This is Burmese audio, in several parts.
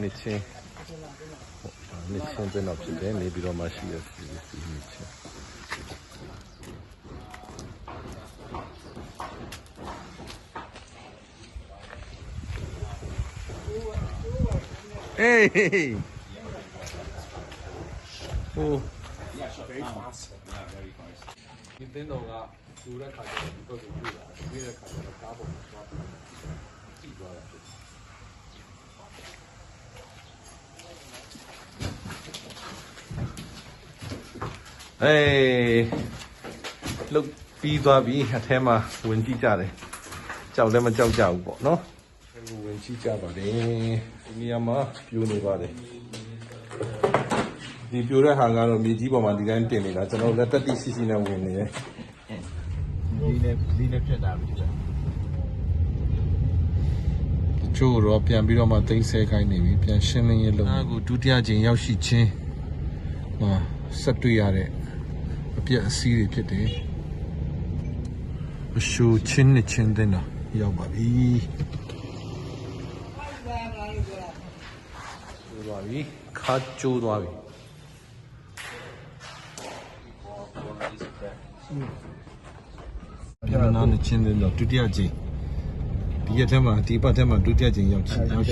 နှစ်ချင်းနှစ်ချင်းပဲတော့ဖြစ်တယ်နေပြီးတော့မှရှိရစီနှစ်ချင်းHey! Oh. Yeah, so very fast. Yeah, very fast. Nintendo ကသူတဲ့ခါကျတော့ဒီဘက်ကိုပြတာပြတဲ့ခါကျတော့ကားပေါ်မှာသွားကြည့်သွားတာဖြစ်လုတ်ပြီးသွားပြီအထဲမှာဝင်ကြည့်ကြတယ်ကြောက်လည်းမကြောက်ကြဘူးပေါ့နော်ဝင်ကြည့်ကြပါတယ်ဒီနေရာမှာပြိုနေပါတယ်ဒီပြိုတဲ့ဟာကတော့မြေကြီးပေါ်မှာဒီတိုင်းတင်နေတာကျွန်တော်လက်တက်တိစီစီနဲ့ဝင်နေတယ်ဒီနဲ့ပြတ်တာပြီကျိုးတော့ပြန်ပြီးတော့မှသိမ်းဆဲခိုင်းနေပြီပြန်ရှင်းလင်းရေးလုပ်အခုဒုတိယကြိမ်ရောက်ရှိချင်းဆက်တွေ့ရတဲ့အပြက်အစည်းတွေဖြစ်တယ်အရှိုးချင်းနဲ့ချင်းတဲ့တော့ရောက်ပါပြီခါကျိုးသွားပြီပြန်နာနေချင်းတဲ့တော့ဒုတိယကြိမ်ဒီရက်ထဲမှာဒီပတ်ထဲမှာဒုတိယကြိမ်ရောက်ရှိစမှာပ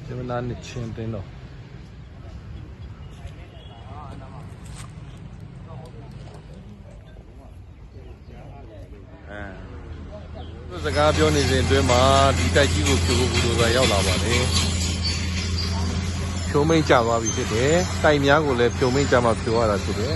ြန်နာနေချင်းတဲ့တော့စကားပြောနေစဉ်အတွင်းမှာဒီတိုက်ကြီးကိုဖြိုဖို့ဘူးလို့ရောက်လာပါတယ်ဖြိုမိတ်ကြသွားပြီဖြစ်တယ်တိုက်များကိုလည်းဖြိုမိတ်ကြမှဖြိုရတာဖြစ်တယ်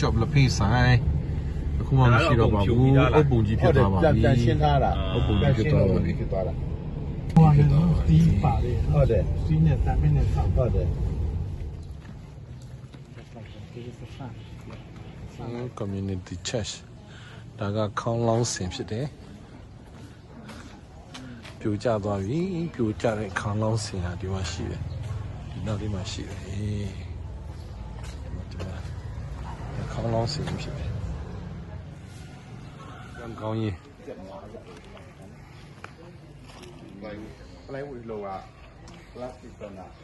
shop လက်ဖေးဆိုင်အခုမှမရှိတော့ပါဘူးအုပ်ပုံကြီးဖြစ်သွားပါပြီပြန်ရှင်းထားတာအုပ်ပုံကြီးဖြစ်သွားပါပြီဖြစ်သွားတာဟိုကတော့ဒီပါတယ်ဟုတ်တယ်စီးနဲ့တမ်းနဲ့ဆောက်ဟုတ်တယ် community church ဒါကခေါင်းလောင်းစင်ဖြစ်တယ်ပြိုကျသွားပြီပြိုကျတဲ့ခေါင်းလောင်းစင်ဟာဒီမှာရှိတယ်ဒီနောက်လေးမှာရှိတယ်ခေါင်းလောင်းစင်ဖြစ်တယ်။ကောင်းကြီး။လိုက်ဝီလောက plastic တော့နာ။ဘ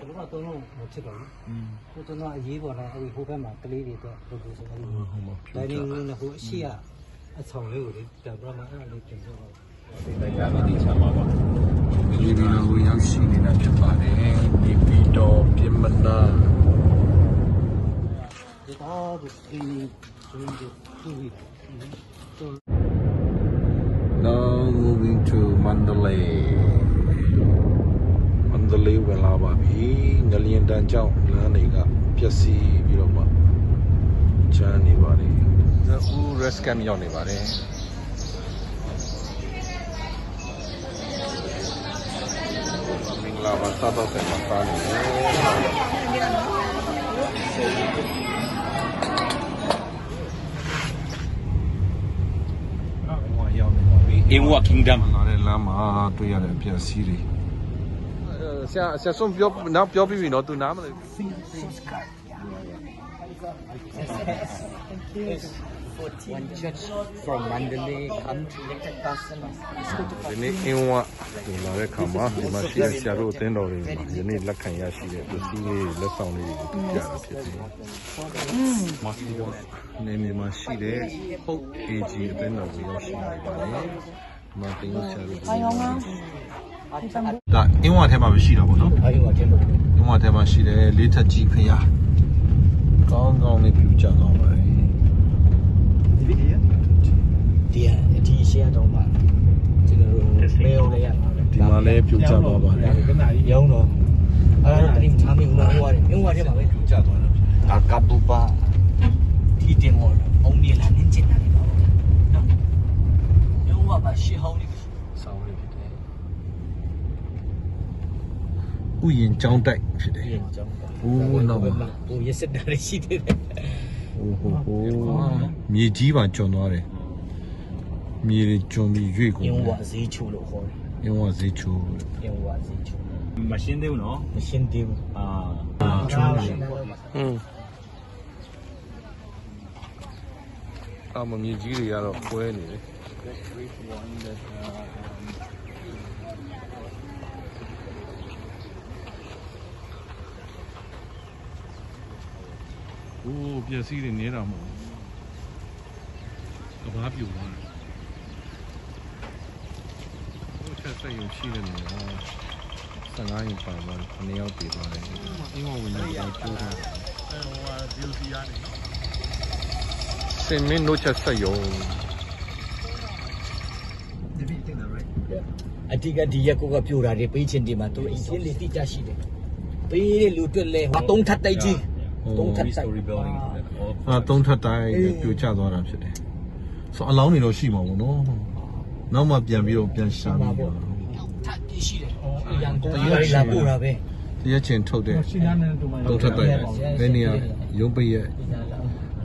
ယ်လိုမှသုံးလို့မဖြစ်တော့ဘူး။ဟိုကျွန်တော်အရေးပေါ်လာအဲ့ဒီဟိုဘက်မှာကလေးတွေတော့လုပ်လို့ဆိုအဲ့ဒီတိုင်းရင်းနဲ့ဟိုအရှိကအဆောင်လေးကိုလေပြန်ပြမှာအဲ့ဒါလေးပြင်တော့ဒီတိုင်းကလည်းဒီချမှာပါ။ဒီဗီဒီယိုကိုရောက်ရှိနေတာဖြစ်ပါတယ်။ဒီဗီဒီယိုပြင်မနာall the cleaning during the 2 weeks. So now moving to Mandalay. Mandalay ဝင်လာပါပြီ။ငလျင်တန်းကြောင့်လမ်းတွေကပျက်စီးပြီးတော့မှကျန်းနေပါတယ်။အခု rest camp ရောက်နေပါတယ်။မင်္ဂလာပါစားတော့တယ်မှာစားနေတယ်Inwa Kingdom လာတဲ့လမ်းမှာတွေ့ရတဲ့အပြည့်အစည်တွေဆရာဆုံးပြောနောက်ပြောပြီးပြီနော်သူနားမလဲ One church from Mandalay come to let a person ဒီနေ့အင်းဝဒီလာတဲ့ခါမှာဒီမှာရှိတဲ့ဆရာတို့အသင်းတော်တွေမှာဒီနေ့လက်ခံရရှိတဲ့ပစ္စည်းလေးလက်ဆောင်လေးတွေကိုပြတာဖြစ်တယ်နေနေမှာရှိတဲ့ Hope AG အသင်းတော်ကိုရောက်ရှိနေပါတယ်ဒီမှာတင်ရဆရာတို့ဒါအင်းဝထဲမှာပဲရှိတာပေါ့နော်အင်းဝထဲမှာရှိတယ်လေးထက်ကြီးခရ ကောင်းကောင်းလေးပြူကြတော့ပါလေ ဒီကအဒီရှယ်တော့မှကျွန်တော်တို့မဲအောင်လေးရပါမယ် ဒီမှာလည်းပြူကြတော့ပါလေ ရုံးတော့အဲ့ဒါတိမထားမိဘူးလားဟိုရတယ်မြုံရတယ်ပါပဲ ပြူကြသွားတာ ဒါကပူပါထီတင်မော်အုံးနေလာနေချင်တာလေပါနော်ရုံးကပါရှေ့ဟောင်းလေး ဆောင်းလေးဖြစ်တယ်ဥယျာဉ်ကျောင်းတိုက်ဖြစ်တယ် ပြင်ကြောင်းပါ အိုးနောက်ပါ ဟိုရစစ်တာလေးရှိသေးတယ် ဟိုမြေကြီးပါကျွံသွားတယ်မြေတွေကျွံပြီးရွေ့ကုန် ရုံးဝဈေးချိုလို့ခေါ်တယ် ရုံးဝဈေးချိုး ရုံးဝဈေးချို မရှင်းသေးဘူးနော် မရှင်းသေးဘူး အာ ချိုးတယ် အမမြေကြီးတွေကတော့ပွဲနေတယ်โอ้ပျက်စီးတွေနေတာမဟုတ်ဘူးကဘာပြူသွားတယ်ဟိုချက်ဆက်ရုံရှိတယ်နော်15ရင်ပါသွားတယ်9ယောက်တည်သွားတယ်အင်းဝဝင်နေတော့ကျိုးတာစင်မင်းတို့ချက်ဆက်ရုံ အတိကဒီရက်ကိုကပြိုတာတွေပေးချင်းဒီမှာသူအင်းလေးတိကျရှိတယ်ပေးတဲ့လူတွေ့လဲဟော3ထပ်တိုက်ကြီး3ထပ်တိုက် သုံးထပ်တိုင်းပြိုကျသွားတာဖြစ်တယ်ဆိုအလောင်းတွေတော့ရှိမှာပေါ့နော်နောက်မှပြန်ပြီးတော့ပြန်ရှာပြီးတော့ ထပ်ကြီးရှိတယ်ရန်ကုန်ကလာပို့တာပဲ တရက်ချင်းထုတ်တဲ့သုံးထပ်တိုင်းဘယ်နေရာရုံးပိတ်ရက်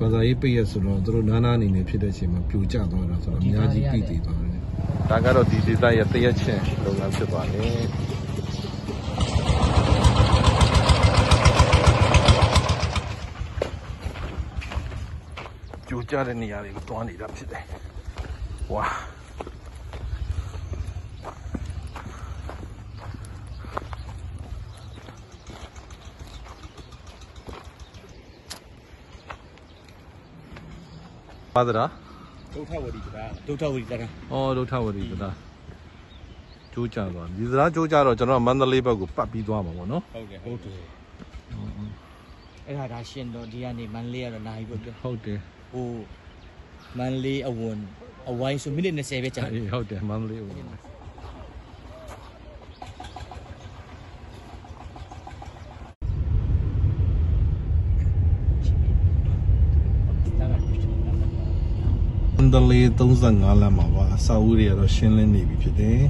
ဘာသာရေးပိတ်ရက်ဆိုတော့သူတို့နားနာနေနေဖြစ်တဲ့အချိန်မှာပြိုကျသွားတာဆိုတော့အများကြီးပြည်တည်သွားတယ်ဒါကတော့ဒီဒေသရဲ့တရက်ချင်းလုပ်ငန်းဖြစ်ပါလေကြိုကြတဲ့နေရာတွေကိုတွားနေတာဖြစ်တယ်။ဝါပါဒရာ ဒုထဝတီကဒါ ဒုထဝီတရာ ။အော်ဒုထဝတီကဒါကျိုးကြသွားပြီ။ဒီစရာကျိုးကြတော့ကျွန်တော်မန္တလေးဘက်ကိုပတ်ပြီးသွားမှာပေါ့နော် ဟုတ်ကဲ့ ဟုတ်တယ်အဲ့ဒါရှင်းတော့ဒီကနေမန်လေးကတော့နိုင်ပြီပြ ။ဟုတ်တယ် ဟိုမန်လေးအဝန်အဝိုင်းဆိုမိနစ်20ပဲကြာ ။အေးဟုတ်တယ်မန္တလေးကိုမန္တလေး35လမ်းမှာပါအစာအုပ်တွေကတော့ရှင်းလင်းနေပြီဖြစ်တယ်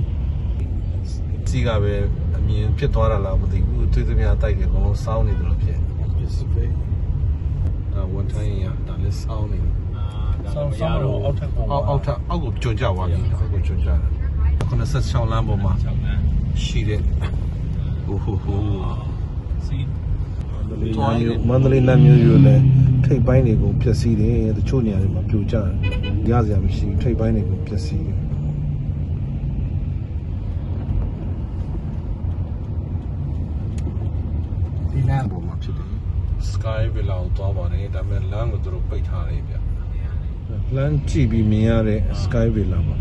။ကြီးကပဲအမြင်ဖြစ်သွားတာလားမသိဘူး။သွေးသမျှတိုက်တယ်အကုန်လုံးစောင်းနေတယ်လို့ဖြစ်နေပစ္စည်းပဲ။ဒါဝန်ထိုင်းရဒါလည်းစောင်းနေတယ် ဆောင်းတော့အောက်ထပ်ကော အောက်ကိုကျွံကြသွားပြီအောက်ကိုကျွံကြတယ်96လမ်းပေါ်မှာရှိတဲ့ဟိုစီး မန္တလေးလမ်းမျိုးရိုးနဲ့ထိပ်ပိုင်းတွေကိုဖျက်ဆီးတယ်တချို့နေရာတွေမှာပြိုကျတယ်ရစရာမရှိထိပ်ပိုင်းတွေကိုဖျက်ဆီးတယ်ဒီလမ်းပေါ်မှာဖြစ်တယ် Sky Villa ကိုသွားပါတယ်ဒါပေမဲ့လမ်းကိုသူတို့ပိတ်ထားတယ်ဗျလမ်းကြည့်ပြီးမြင်ရတဲ့ Sky Villa မှာ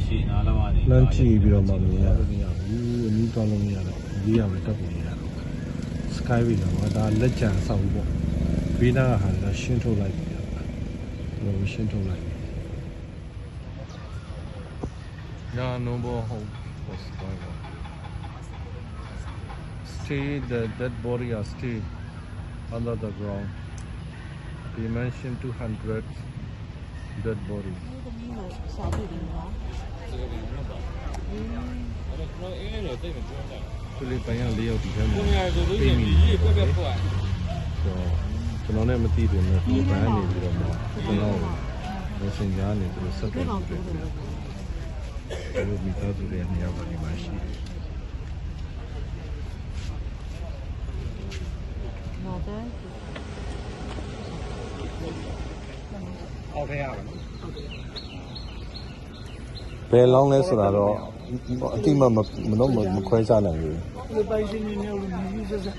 ရှင်းနာလာပါနေ လမ်းကြည့်ပြီးတော့မှမြင်ရဘူးအနည်းသွားလို့မရတော့ဒီရမယ်တက်ပုံရတော့ Sky Villa မှာဒါလက်ကျန်ဆောက်ဘူးပေါ့ဘေးနားကဟာလည်းရှင်းထုတ်လိုက်ပြီလို့ရှင်းထုတ်လိုက်ညာနိုဘောဟုတ် Sky Villa stay the dead body are stay under the ground dimension 200 dead body သူလေးပိုင်းက4ယောက်ဒီထဲမှာပြေးမိတယ်ပြက်ပြက်ပွားကျွန်တော်လည်းမသိဘူးနော်ဒီဘန်းနေပြီးတော့မှကျွန်တော်ကိုစင်ကြားနေပြီးတော့ဆက်သွယ်ကြည့်တယ်ဒီမိသားစုတွေ2ယောက်ကဒီမှာရှိတယ်အောက်ထည့်ရပါမယ် ဘယ်လောင်းလဲဆိုတာတော့အတိမမခွဲခြားနိုင်ဘူးဒီပိုင်ရှင်နေနေလို့မြည်ဆက်ဆက်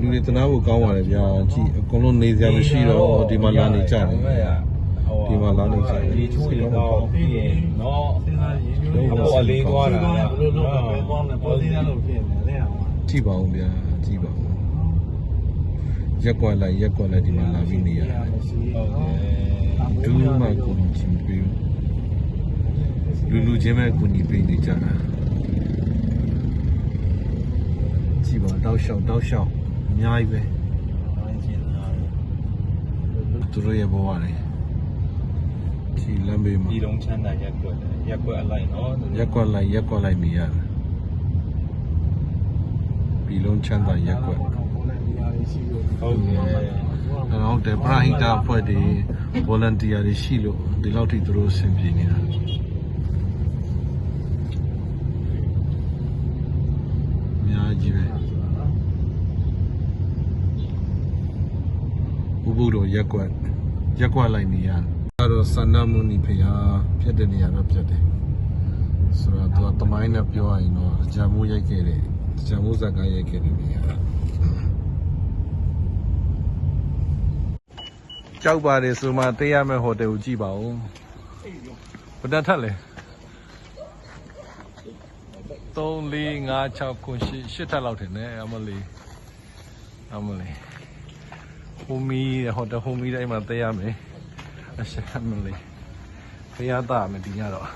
လူတွေတနာဖို့ကောင်းပါတယ်ဗျာကြည့်အကုန်လုံးနေစရာမရှိတော့ဒီမှာလာနေကြတယ်ဒီမှာလာနေကြတယ် ဒီချိုးရတော့ပြီးရင်တော့ဟိုအလေးသွားတာဘယ်လိုလုပ်ပဲသွားမယ်ပေါ်သေးတယ်လို့ဖြစ်နေတယ်လေ ကြည့်ပါဦးဗျာကြည့်ပါဦး ရက်ကွက်လိုက်ဒီမှာလာပြီးနေရတယ်ဒူးမှကိုချင်းပြီးလူချင်းပဲကိုညီပေးနေကြတာကြည့်ပါတောက်လျှောက်အများကြီးပဲသူတို့ရဲ့ဘဝတွေဒီလမ်းဘေးမှာ ဒီလုံးချမ်းသာရက်ကွက်အလိုက်နော် ရက်ကွက်လိုက်နေရတယ်ပြီးလုံးချမ်းသာရက်ကွက် ဟုတ်ကဲ့ ဟုတ်တယ်ပရဟိတအဖွဲ့တွေ volunteer တွေရှိလို့ဒီလောက်ထိသူတို့အဆင်ပြေနေတာအများကြီးပဲဘုတို့ရက်ကွက်လိုက်နေရတယ်အဲ့တော့စန္ဒမုန်ီဖရာဖြစ်တဲ့နေရာတော့ဖြစ်တယ်ဆိုတော့သူကတမိုင်းနဲ့ပြောရရင်တော့ဂျာမိုးရိုက်ခဲ့တဲ့ဂျာမိုးဇာကရိုက်ခဲ့တဲ့နေရာကြောက်ပါတယ်ဆိုမှတေးရမယ့်ဟိုတယ်ကိုကြည့်ပါဦးဘယ်တန်းထက်လဲ3 4 5 6 9 10ထက်လောက်ထင်တယ်အမလီဟိုမီဟိုတယ်ဟိုမီတိုင်းမှာတေးရမယ်အရှမ်းမလေးဖျားသားမယ်ဒီညတော့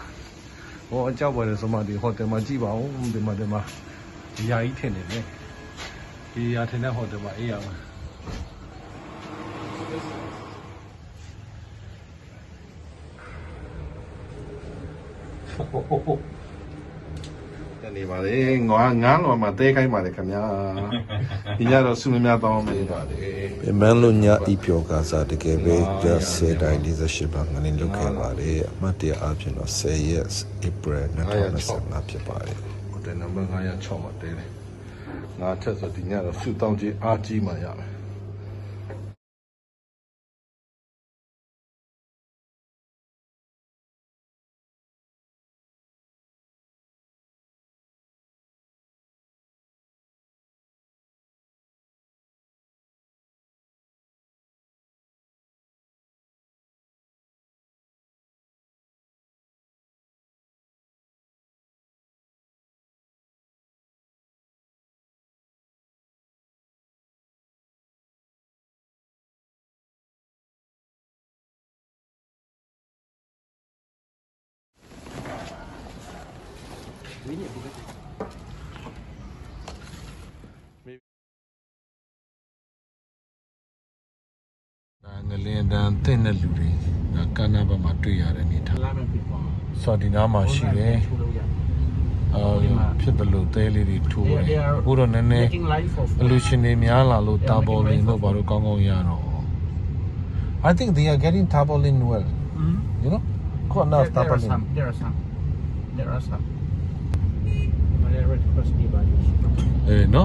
ဟိုအကြောက်ပါတယ်ဆိုမှဒီဟိုတယ်မှာကြည့်ပါဦးဒီမှာယာကြီးထင်တယ်လေဒီယာထင်တဲ့ဟိုတယ်မှာအေးရမှာနေပါလေငါလောမှာတဲခိုင်းပါလေခင်ဗျာဒီညတော့စုမများတောင်းမေးပါလေ မန်လို့ညဤပြောကစားတကယ်ပဲကျစေတိုင်း48ပါငနေလုတ်ခဲ့ပါလေအမှတ်တရအဖြစ်တော့10ရက် April 2025ဖြစ်ပါတယ် ဟိုတယ်နံပါတ်906မှာတဲတယ်ငါထက်ဆိုဒီညတော့စုတောင်းကြီးအားကြီးမှရမယ်ငလင်းတန်းတင့်တဲ့လူတွေဒါကန္နာဘက်မှာတွေ့ရတဲ့နေထားဆော်ဒီနားမှာရှိတယ်ဖြစ်တယ်လို့တဲလေးတွေထိုးတယ်အခုတော့နည်းနည်းအလူရှင်တွေများလာလို့တာဘောလင်းလို့ဘာလို့ကောင်းကောင်းရတော့ I think they are getting tarpaulin well you know quite enough tarpaulin There are some. Red Cross nearby. no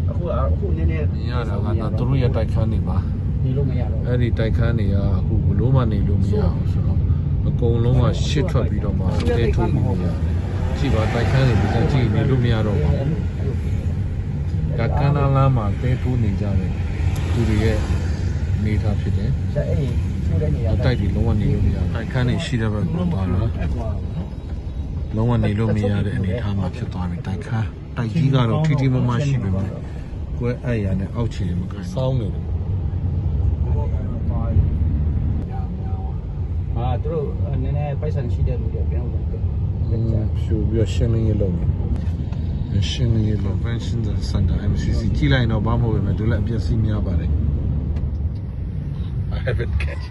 အခုနည်းနည်း မြင်ရတာကသူတို့ရဲ့တိုက်ခန်းတွေပါ နေလို့မရတော့ အဲ့ဒီတိုက်ခန်းတွေကအခုဘလို့မှနေလို့မရအောင်ဆိုတော့အကုန်လုံးကရှစ်ထွက်ပြီးတော့မှတဲထိုးပြီးနေရတယ်ကြည့်ပါတိုက်ခန်းတွေဒီကကြည့်နေလို့မရတော့ပါဘူးဒါကန္နာလမ်းမှာတဲထိုးနေကြတယ်သူတွေရဲ့နေထားဖြစ်တယ် အဲ့ထိုးတဲ့နေရာ တိုက်ပြီးလုံးဝနေလို့မရတိုက်ခန်းတွေရှိတဲ့ဘက်ကိုသွားတာလုံးဝနေလို့မရတဲ့အနေအထားမှာဖြစ်သွားပြီတိုက်ခန်းတိုက်ကြီးကတော့ထိထိမမရှိပဲကွဲအဲ့ရနဲ့အောက်ခြေမကစောင်းနေတယ် သူတို့နည်းနည်းပိုက်ဆံရှိတဲ့လူတွေပြန်လို့တယ် ဖြူပြီးရှင်းလင်းရေးလုပ်နေရှင်းလင်းရေးလုပ် Convention Center MCC ကြည့်လိုက်တော့ဘာမှမဟုတ်ပဲသူလည်းအပြည့်စီးများပါတယ် I haven't catch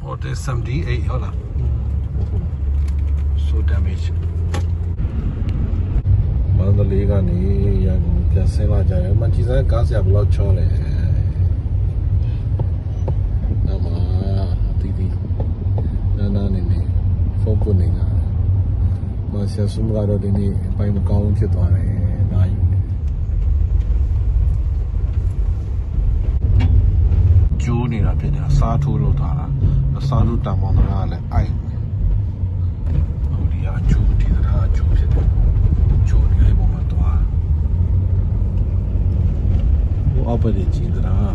Oh, there's 78, hold on. So damaged. မန္တလေးကနေရန်ကုန်ပြန်ဆင်းလာကြတယ်။မကြည့်စမ်းကားဆရာဘယ်လောက်ချောလဲ။ဒါမှအတီးတီးနာနေနေဖုန်းပွနေတာ။မဆရာစုမကတော့ဒီနေ့အပိုင်းမကောင်းဖြစ်သွားတယ်။ဒါယူ ကျိုးနေတာဖြစ်တယ်အစားထိုးလို့ထားတာအစားထိုးတံမောင်းတာကလည်းအိုက်ဟိုဒီကအကျိုးဒီတရားအကျိုးဖြစ်တယ်ကျိုးနေပုံမှာသွားဟိုအောက်ဘက်ကြီးတရား